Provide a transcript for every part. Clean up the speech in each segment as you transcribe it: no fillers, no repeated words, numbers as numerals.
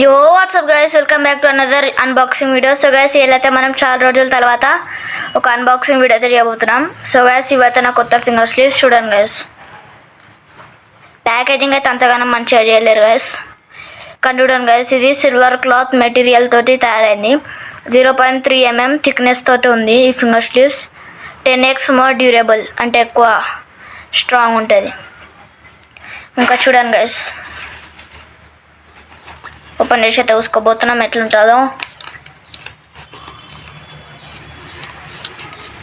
యో WhatsApp guys, welcome back to another unboxing video. So guys, ఇలాగైతే మనం చాలా రోజుల తర్వాత ఒక అన్బాక్సింగ్ వీడియో అయితే చేయబోతున్నాం. సో గైస్, ఇవైతే నా కొత్త ఫింగర్ స్లీవ్స్ చూడండి గైస్. ప్యాకేజింగ్ అయితే అంతగానో మంచిగా చేయలేరు గైస్. కానీ చూడండి గైస్, ఇది సిల్వర్ క్లాత్ మెటీరియల్ తోటి తయారైంది. 0.3 mm థిక్నెస్ తోటి ఉంది ఈ finger sleeves. 10x more durable, అంటే ఎక్కువ స్ట్రాంగ్ ఉంటుంది. ఇంకా చూడండి గైస్, ఓపెన్ చేసి అయితే చూసుకోబోతున్నాం ఎట్లుంటుందో.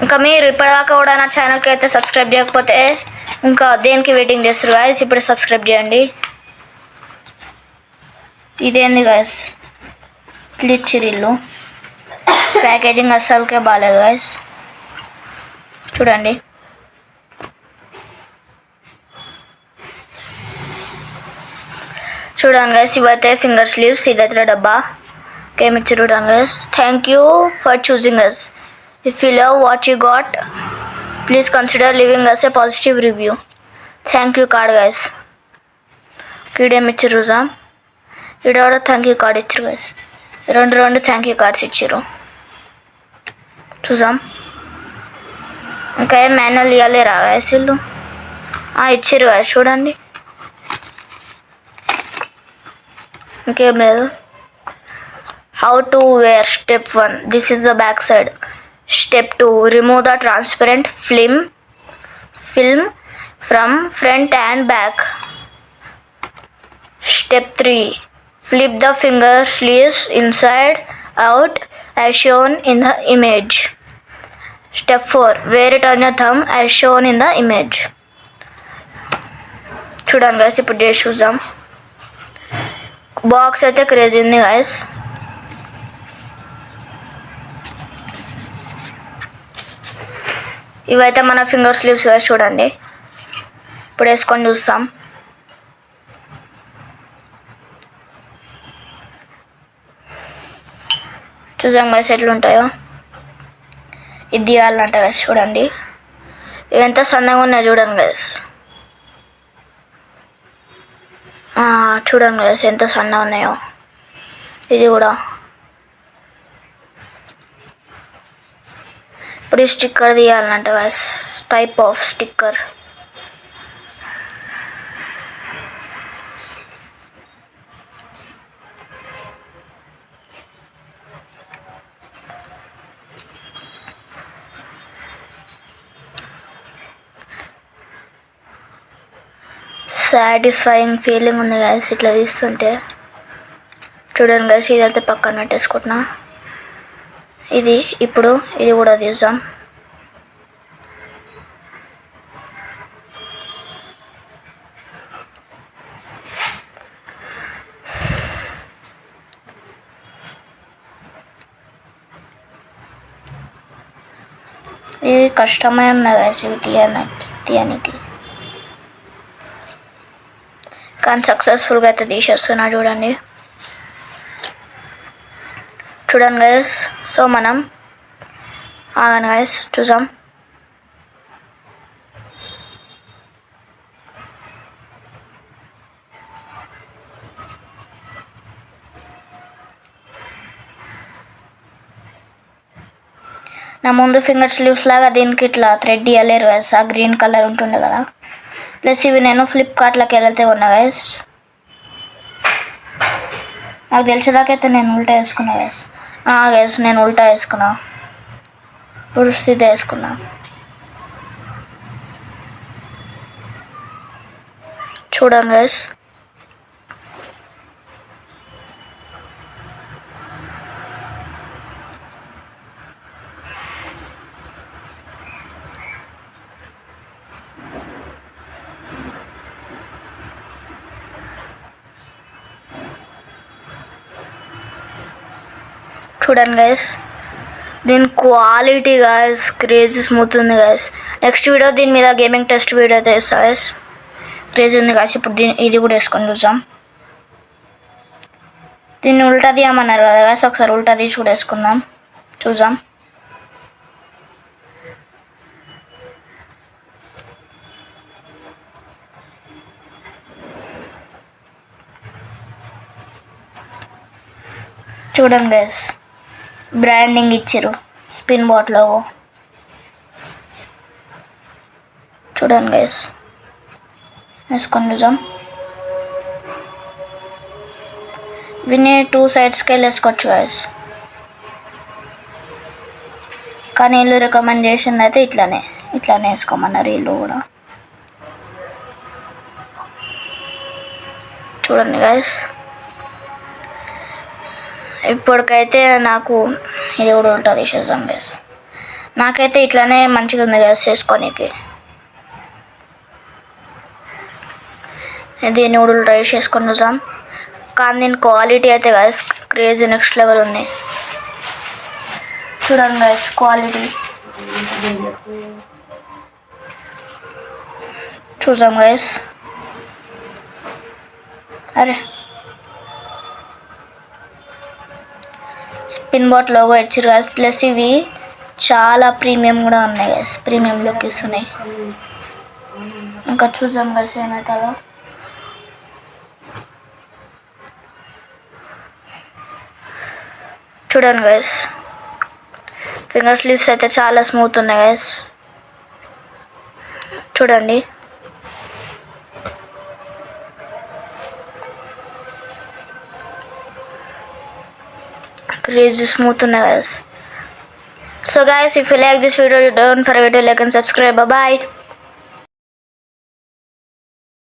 ఇంకా మీరు ఇప్పటిదాకా కూడా నా ఛానల్కి అయితే సబ్స్క్రైబ్ చేయకపోతే ఇంకా దేనికి వెయిటింగ్ చేస్తారు గాయస్, ఇప్పుడు సబ్స్క్రైబ్ చేయండి. ఇదేంది గాయస్, ఇల్లు ప్యాకేజింగ్ అస్సలకే బాగాలేదు గాయస్. చూడండి, చూడండి గైస్, ఇవైతే ఫింగర్ స్లీవ్స్. ఇదైతే డబ్బా ఏమిచ్చి చూడండి guys. Thank you for choosing us. If you love what you got, please consider leaving us a positive review. Thank you card guys. ఈడేమిచ్చారు రోజా, ఈడెవడో థ్యాంక్ యూ కార్డ్ ఇచ్చారు గైస్. రెండు థ్యాంక్ యూ కార్డ్స్ ఇచ్చారు. చూసాం. ఇంకా ఏం మాన్యువల్ ఇవ్వలేరా గైస్ వీళ్ళు? ఇచ్చారు గైస్, చూడండి. ఇంకేం లేదు. How to wear step 1, this is the back side. Step 2, remove the transparent film from front and back. Step 3, flip the finger sleeves inside out as shown in the image. Step 4, wear it on your thumb as shown in the image. చూడండి guys, ఇప్పుడు చేసి చూద్దాం. Box అయితే crazy ఉంది guys. ఇవైతే మన finger sleeves guys, చూడండి. ఇప్పుడు వేసుకొని చూస్తాం. చూసాం గైస్ ఎట్లుంటాయో. ఇది తీయాలంట గైస్, చూడండి. ఇవి ఎంత సన్నగా ఉన్నాయి చూడండి గైస్. చూడండి గైస్ ఎంత సన్నగా ఉన్నాయో. ఇది కూడా. ఇప్పుడు ఈ స్టిక్కర్ తీయాలంట guys, type of sticker. Satisfying feeling ఉంది గైస్ ఇట్లా తీస్తుంటే. చూడండి గైస్, ఇదైతే పక్కన పెట్టేసుకుంటున్నా. ఇప్పుడు ఇది కూడా తీద్దాం. ఇది కష్టమే ఉన్నాయి గైస్ ఇవి తీయడానికి. కానీ సక్సెస్ఫుల్గా అయితే తీసేస్తున్నా చూడండి. చూడండి గైస్. సో మనం ఆగండి గైస్, చూసాం. నా ముందు ఫింగర్ స్లీవ్స్ లాగా దీనికి ఇట్లా థ్రెడ్ ఇవ్వలేరు గైస్, ఆ గ్రీన్ కలర్ ఉంటుండే కదా. ప్లస్ ఇవి నేను ఫ్లిప్కార్ట్లోకి వెళ్తే ఉన్నా గైస్. నాకు తెలిసేదాకైతే నేను ఉల్టా వేసుకున్నా గైస్. గైస్ నేను ఉల్టా వేసుకున్నా, ఇప్పుడు సీదా వేసుకున్నా. చూడండి గైస్. చూడండి గైస్, దీని క్వాలిటీ గైస్ క్రేజీ స్మూత్ ఉంది గైస్. నెక్స్ట్ వీడియో దీని మీద గేమింగ్ టెస్ట్ వీడియో అయితే వేస్తా గైస్. క్రేజీ ఉంది గైస్. ఇప్పుడు ఇది కూడా వేసుకొని చూద్దాం. దీన్ని ఉల్టా తీయమన్నారు కదా గైస్, ఒకసారి ఉల్టా తీసి కూడా వేసుకుందాం, చూద్దాం. చూడండి గైస్, బ్రాండింగ్ ఇచ్చారు స్పిన్ బాట్ లోగో. చూడండి గైస్, వేసుకొని చూద్దాం. విని 2 సైడ్స్కి వేసుకోవచ్చు గైస్, కానీ వీళ్ళు రికమెండ్ చేసింది అయితే ఇట్లానే వేసుకోమన్నారు వీళ్ళు కూడా. చూడండి గైస్, ఇప్పటికైతే నాకు ఇది కూడా ఉంటుంది తీసేద్దాం గైస్. నాకైతే ఇట్లానే మంచిగా ఉంది గైస్ చేసుకోనికి. ఇది నూడిల్ రైస్ చేసుకొని చూద్దాం. కానీ దీని క్వాలిటీ అయితే గైస్ క్రేజీ నెక్స్ట్ లెవెల్ ఉంది. చూడండి గైస్ క్వాలిటీ చూసాం గైస్. అరే స్పిన్ బాట్ లోగో ఇచ్చారు గైస్. ప్లస్ ఇవి చాలా ప్రీమియం కూడా ఉన్నాయి గైస్, ప్రీమియం లుక్ ఇస్తున్నాయి. ఇంకా చూద్దాం గైస్ ఏమవుతుందో. చూడండి గైస్, ఫింగర్ స్లీవ్స్ అయితే చాలా స్మూత్ ఉన్నాయి గైస్. చూడండి, క్రేజీ స్మూత్ ఉన్నాయి guys. So guys, if you like this video, don't forget to like and subscribe. Bye bye.